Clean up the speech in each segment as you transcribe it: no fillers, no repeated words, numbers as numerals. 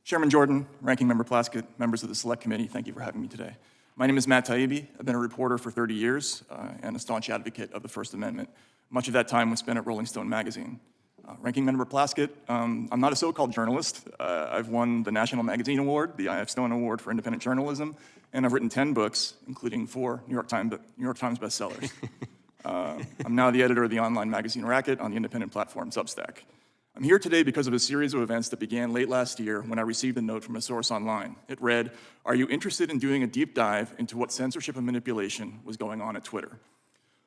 Chairman Jordan, Ranking Member Plaskett, members of the Select Committee, thank you for having me today. My name is Matt Taibbi. I've been a reporter for 30 years and a staunch advocate of the First Amendment. Much of that time was spent at Rolling Stone magazine. Ranking Member Plaskett, I'm not a so-called journalist. I've won the National Magazine Award, the I.F. Stone Award for Independent Journalism, and I've written 10 books, including 4 New York Times bestsellers. I'm now the editor of the online magazine Racket on the independent platform Substack. I'm here today because of a series of events that began late last year when I received a note from a source online. It read, "Are you interested in doing a deep dive into what censorship and manipulation was going on at Twitter?"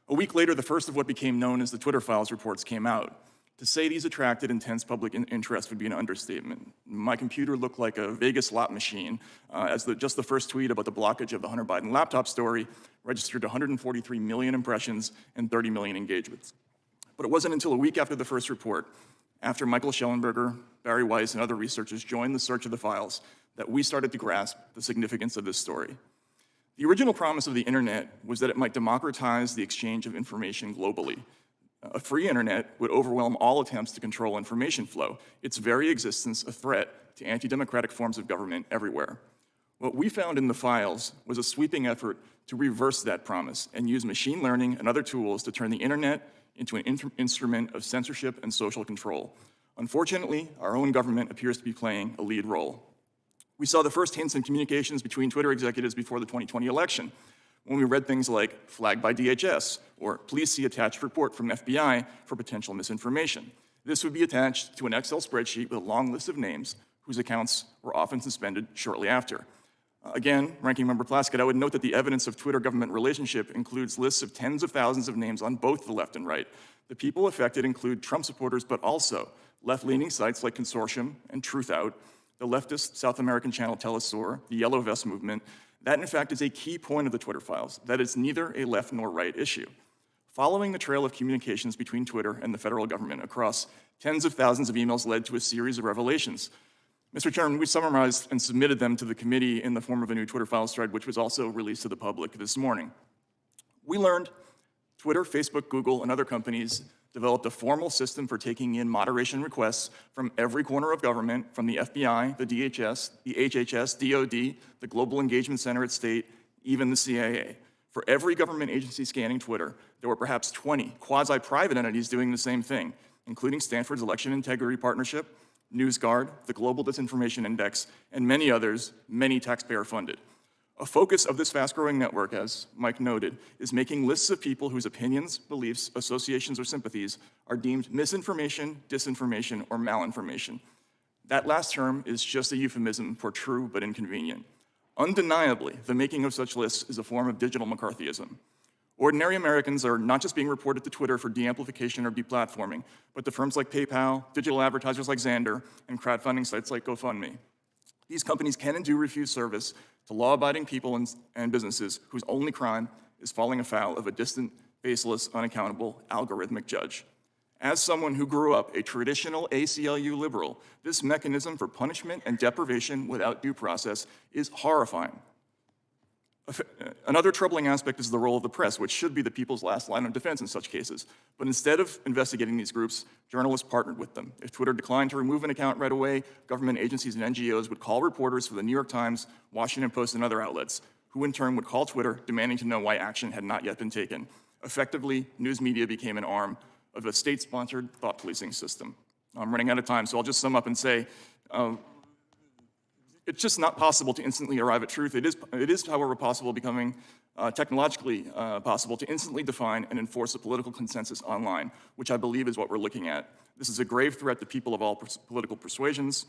A week later, the first of what became known as the Twitter Files reports came out. To say these attracted intense public interest would be an understatement. My computer looked like a Vegas slot machine, as just the first tweet about the blockage of the Hunter Biden laptop story registered 143 million impressions and 30 million engagements. But it wasn't until a week after the first report, after Michael Schellenberger, Barry Weiss, and other researchers joined the search of the files, that we started to grasp the significance of this story. The original promise of the internet was that it might democratize the exchange of information globally. A free internet would overwhelm all attempts to control information flow, its very existence a threat to anti-democratic forms of government everywhere. What we found in the files was a sweeping effort to reverse that promise and use machine learning and other tools to turn the internet into an instrument of censorship and social control. Unfortunately, our own government appears to be playing a lead role. We saw the first hints in communications between Twitter executives before the 2020 election, when we read things like flagged by DHS, or please see attached report from FBI for potential misinformation. This would be attached to an Excel spreadsheet with a long list of names whose accounts were often suspended shortly after. Again, Ranking Member Plaskett, I would note that the evidence of Twitter-government relationship includes lists of tens of thousands of names on both the left and right. The people affected include Trump supporters, but also left-leaning sites like Consortium and Truthout, the leftist South American channel Telesur, the Yellow Vest movement. That, in fact, is a key point of the Twitter files, that it's neither a left nor right issue. Following the trail of communications between Twitter and the federal government across tens of thousands of emails led to a series of revelations. Mr. Chairman, we summarized and submitted them to the committee in the form of a new Twitter files thread, which was also released to the public this morning. We learned Twitter, Facebook, Google, and other companies developed a formal system for taking in moderation requests from every corner of government, from the FBI, the DHS, the HHS, DOD, the Global Engagement Center at State, even the CIA. For every government agency scanning Twitter, there were perhaps 20 quasi-private entities doing the same thing, including Stanford's Election Integrity Partnership, NewsGuard, the Global Disinformation Index, and many others, many taxpayer-funded. A focus of this fast-growing network, as Mike noted, is making lists of people whose opinions, beliefs, associations, or sympathies are deemed misinformation, disinformation, or malinformation. That last term is just a euphemism for true but inconvenient. Undeniably, the making of such lists is a form of digital McCarthyism. Ordinary Americans are not just being reported to Twitter for de-amplification or deplatforming, but to firms like PayPal, digital advertisers like Xandr, and crowdfunding sites like GoFundMe. These companies can and do refuse service to law-abiding people and businesses whose only crime is falling afoul of a distant, faceless, unaccountable, algorithmic judge. As someone who grew up a traditional ACLU liberal, this mechanism for punishment and deprivation without due process is horrifying. Another troubling aspect is the role of the press, which should be the people's last line of defense in such cases. But instead of investigating these groups, journalists partnered with them. If Twitter declined to remove an account right away, government agencies and NGOs would call reporters for the New York Times, Washington Post, and other outlets, who in turn would call Twitter demanding to know why action had not yet been taken. Effectively, news media became an arm of a state-sponsored thought policing system. I'm running out of time, so I'll just sum up and say, it's just not possible to instantly arrive at truth. It is, however, technologically possible to instantly define and enforce a political consensus online, which I believe is what we're looking at. This is a grave threat to people of all political persuasions.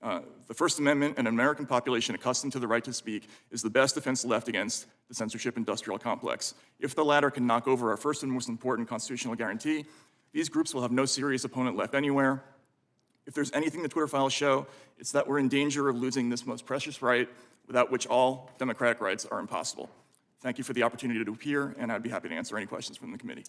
The First Amendment and an American population accustomed to the right to speak is the best defense left against the censorship industrial complex. If the latter can knock over our first and most important constitutional guarantee, these groups will have no serious opponent left anywhere. If there's anything the Twitter files show, it's that we're in danger of losing this most precious right, without which all democratic rights are impossible. Thank you for the opportunity to appear, and I'd be happy to answer any questions from the committee.